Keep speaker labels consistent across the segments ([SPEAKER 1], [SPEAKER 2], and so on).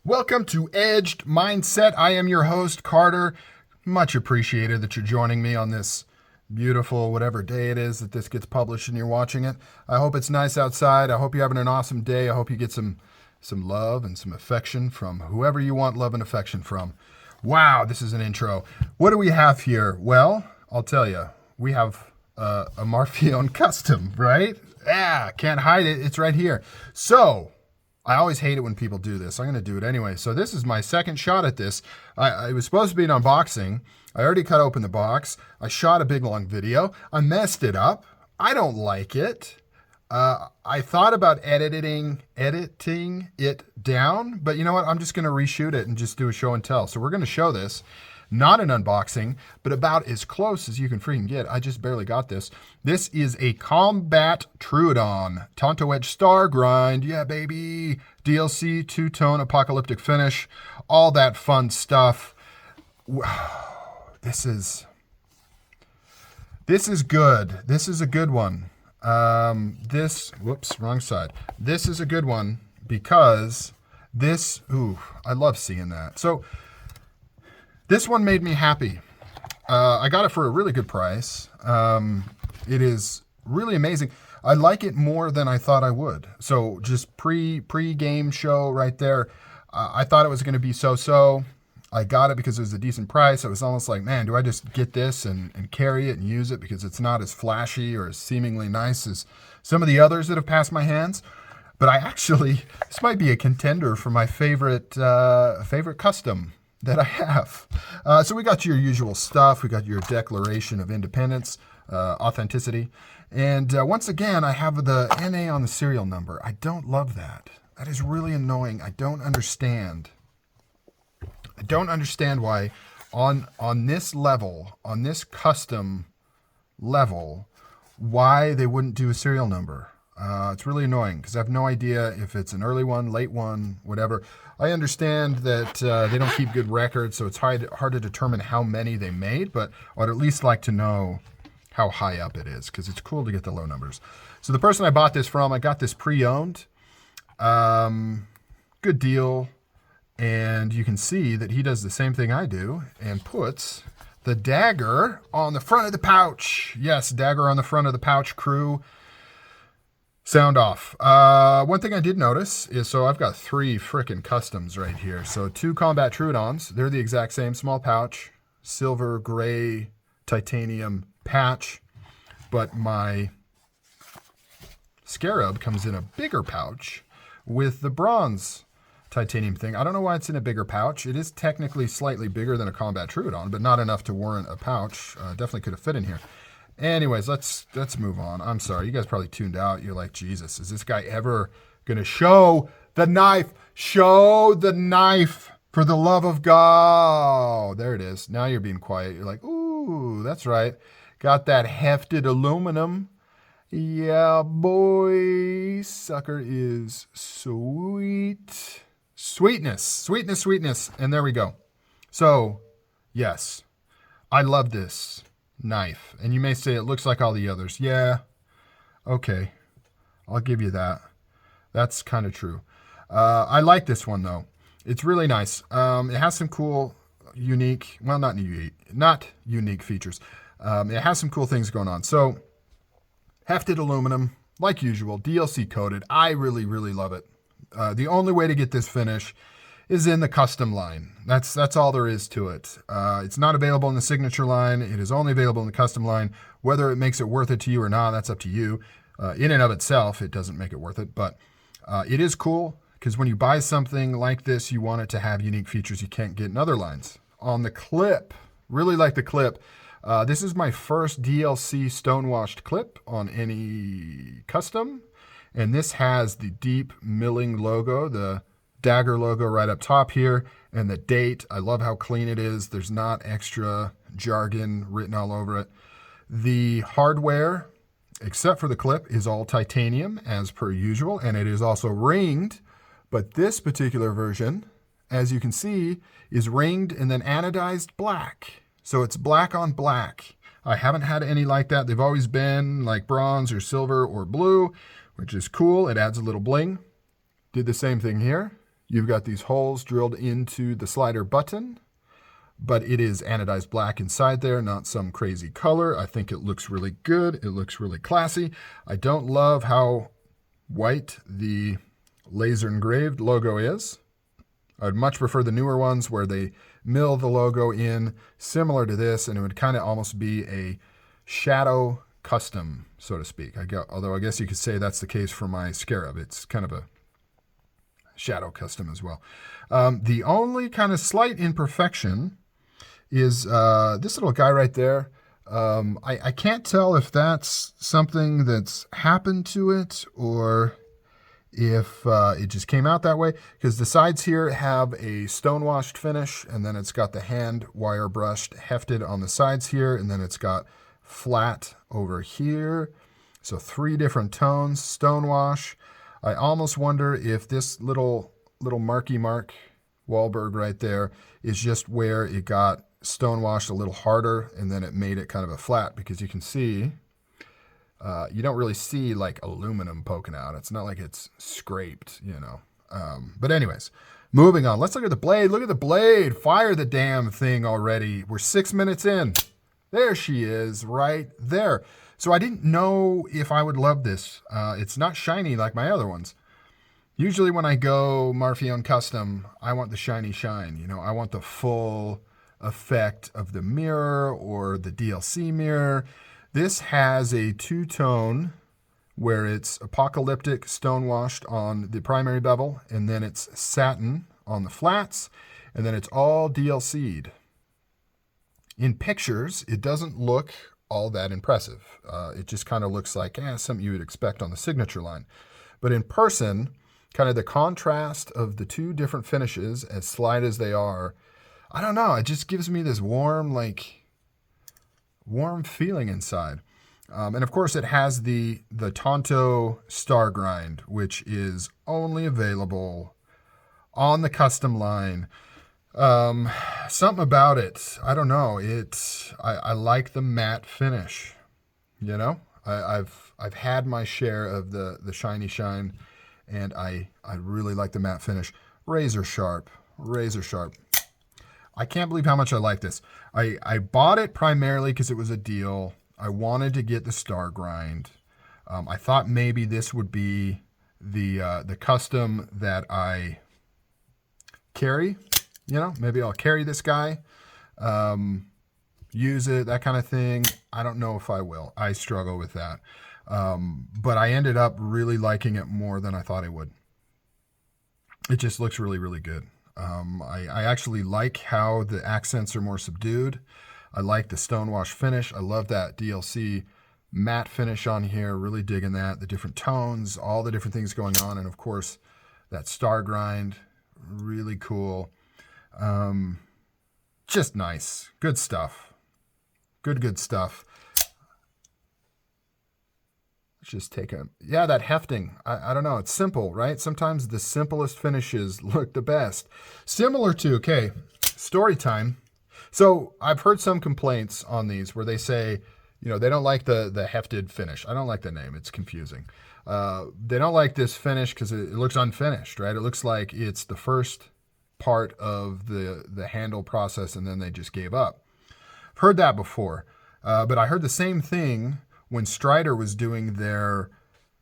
[SPEAKER 1] Welcome to Edged Mindset. I am your host, Carter. Much appreciated that you're joining me on this beautiful, whatever day it is that this gets published and you're watching it. I hope it's nice outside. I hope you're having an awesome day. I hope you get some love and some affection from whoever you want love and affection from. Wow, this is an intro. What do we have here? Well, I'll tell you. We have a Marfione Custom, right? Yeah, can't hide it. It's right here. So, I always hate it when people do this. I'm going to do it anyway. So this is my second shot at this. It was supposed to be an unboxing. I already cut open the box. I shot a big long video. I messed it up. I don't like it. I thought about editing it down, but you know what? I'm just going to reshoot it and just do a show and tell. So we're going to show this. Not an unboxing, but about as close as you can freaking get. I just barely got this. This is a Combat Troodon Tanto Edge Star Grind. Yeah, baby. DLC, two-tone, apocalyptic finish, all that fun stuff. This is good. This is a good one. Whoops, wrong side. This is a good one because this, I love seeing that. So, this one made me happy. I got it for a really good price. It is really amazing. I like it more than I thought I would. So just pre-game show right there, I thought it was going to be so-so. I got it because it was a decent price. I was almost like, man, do I just get this and carry it and use it because it's not as flashy or as seemingly nice as some of the others that have passed my hands. But this might be a contender for my favorite custom that I have. So we got your usual stuff. We got your Declaration of Independence, authenticity. And once again, I have the NA on the serial number. I don't love that. That is really annoying. I don't understand. I don't understand why on this level, on this custom level, why they wouldn't do a serial number. It's really annoying because I have no idea if it's an early one, late one, whatever. I understand that they don't keep good records, so it's hard to determine how many they made, but I'd at least like to know how high up it is because it's cool to get the low numbers. So the person I bought this from, I got this pre-owned. Good deal. And you can see that he does the same thing I do and puts the dagger on the front of the pouch. Yes, dagger on the front of the pouch, crew. Sound off. One thing I did notice is, so I've got 3 frickin' customs right here. So 2 Combat Troodons. They're the exact same, small pouch, silver, gray, titanium patch. But my Scarab comes in a bigger pouch with the bronze titanium thing. I don't know why it's in a bigger pouch. It is technically slightly bigger than a Combat Troodon, but not enough to warrant a pouch. Definitely could have fit in here. Anyways, let's move on. I'm sorry. You guys probably tuned out. You're like, Jesus, is this guy ever going to show the knife? Show the knife for the love of God. Oh, there it is. Now you're being quiet. You're like, ooh, that's right. Got that hefted aluminum. Yeah, boy. Sucker is sweet. Sweetness. And there we go. So, yes, I love this knife. And you may say it looks like all the others. Yeah, okay. I'll give you that. That's kind of true. I like this one, though. It's really nice. It has some cool, unique, well, not unique features. It has some cool things going on. So, hefted aluminum, like usual, DLC coated. I really, really love it. The only way to get this finish is in the custom line. That's all there is to it. It's not available in the signature line. It is only available in the custom line. Whether it makes it worth it to you or not, that's up to you. In and of itself, it doesn't make it worth it, but it is cool because when you buy something like this, you want it to have unique features you can't get in other lines. On the clip, really like the clip. This is my first DLC stonewashed clip on any custom, and this has the deep milling logo, the dagger logo right up top here, and the date. I love how clean it is. There's not extra jargon written all over it. The hardware, except for the clip, is all titanium as per usual, and it is also ringed, but this particular version, as you can see, is ringed and then anodized black. So it's black on black. I haven't had any like that. They've always been like bronze or silver or blue, which is cool. It adds a little bling. Did the same thing here. You've got these holes drilled into the slider button, but it is anodized black inside there, not some crazy color. I think it looks really good. It looks really classy. I don't love how white the laser engraved logo is. I'd much prefer the newer ones where they mill the logo in similar to this, and it would kind of almost be a shadow custom, so to speak. Although I guess you could say that's the case for my Scarab. It's kind of a shadow custom as well. The only kind of slight imperfection is this little guy right there. I can't tell if that's something that's happened to it or if it just came out that way, because the sides here have a stone-washed finish, and then it's got the hand wire brushed hefted on the sides here, and then it's got flat over here. So 3 different tones, stonewash. I almost wonder if this little Marky Mark Wahlberg right there is just where it got stonewashed a little harder, and then it made it kind of a flat, because you can see you don't really see like aluminum poking out. It's not like it's scraped, you know. But anyways, moving on. Let's look at the blade. Look at the blade. Fire the damn thing already. We're 6 minutes in. There she is right there. So I didn't know if I would love this. It's not shiny like my other ones. Usually when I go Marfione Custom, I want the shiny shine. You know, I want the full effect of the mirror or the DLC mirror. This has a 2-tone where it's apocalyptic stone-washed on the primary bevel, and then it's satin on the flats, and then it's all DLC'd. In pictures, it doesn't look all that impressive. It just kind of looks like something you would expect on the signature line. But in person, kind of the contrast of the 2 different finishes, as slight as they are, I don't know, it just gives me this warm feeling inside. And of course it has the Tanto star grind, which is only available on the custom line. Something about it, I don't know, I like the matte finish, you know. I've had my share of the shiny shine, and I really like the matte finish. Razor sharp. I can't believe how much I like this. I bought it primarily because it was a deal. I wanted to get the star grind. I thought maybe this would be the custom that I carry. You know, maybe I'll carry this guy, use it, that kind of thing. I don't know if I will. I struggle with that. But I ended up really liking it more than I thought I would. It just looks really, really good. I actually like how the accents are more subdued. I like the stonewash finish. I love that DLC matte finish on here. Really digging that. The different tones, all the different things going on. And of course, that star grind, really cool. Just nice. Good stuff. Good stuff. Let's just take that hefting. I don't know. It's simple, right? Sometimes the simplest finishes look the best. Similar to, story time. So I've heard some complaints on these where they say, you know, they don't like the hefted finish. I don't like the name. It's confusing. They don't like this finish because it looks unfinished, right? It looks like it's the first part of the handle process and then they just gave up. I've heard that before. But I heard the same thing when Strider was doing their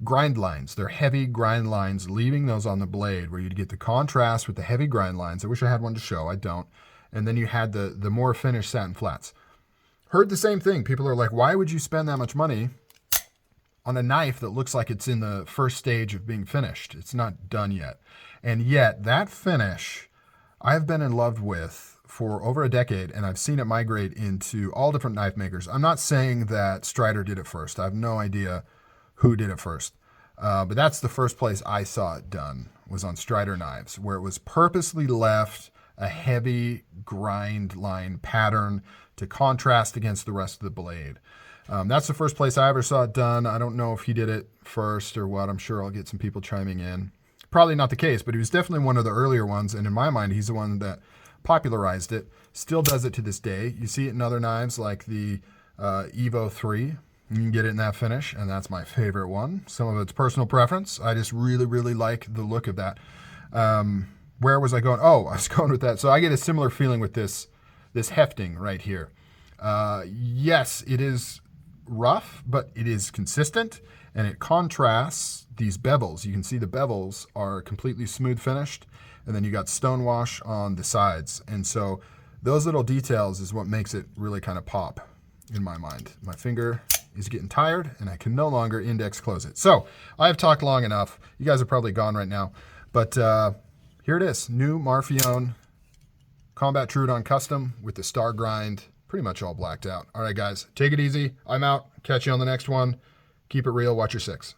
[SPEAKER 1] grind lines, their heavy grind lines, leaving those on the blade where you'd get the contrast with the heavy grind lines. I wish I had one to show. I don't. And then you had the more finished satin flats. Heard the same thing. People are like, why would you spend that much money on a knife that looks like it's in the first stage of being finished? It's not done yet. And yet that finish I've been in love with for over a decade, and I've seen it migrate into all different knife makers. I'm not saying that Strider did it first. I have no idea who did it first. But that's the first place I saw it done, was on Strider knives, where it was purposely left a heavy grind line pattern to contrast against the rest of the blade. That's the first place I ever saw it done. I don't know if he did it first or what. I'm sure I'll get some people chiming in. Probably not the case, but he was definitely one of the earlier ones, and in my mind, he's the one that popularized it, still does it to this day. You see it in other knives like the Evo 3. You can get it in that finish, and that's my favorite one. Some of it's personal preference. I just really, really like the look of that. where was I going? Oh, I was going with that. So I get a similar feeling with this hefting right here. Yes, it is rough, but it is consistent, and it contrasts these bevels. You can see the bevels are completely smooth finished, and then you got stonewash on the sides. And so those little details is what makes it really kind of pop in my mind. My finger is getting tired, and I can no longer index close it. So I have talked long enough. You guys are probably gone right now, but here it is, new Marfione Combat Troodon Custom with the star grind, pretty much all blacked out. All right, guys, take it easy. I'm out. Catch you on the next one. Keep it real. Watch your six.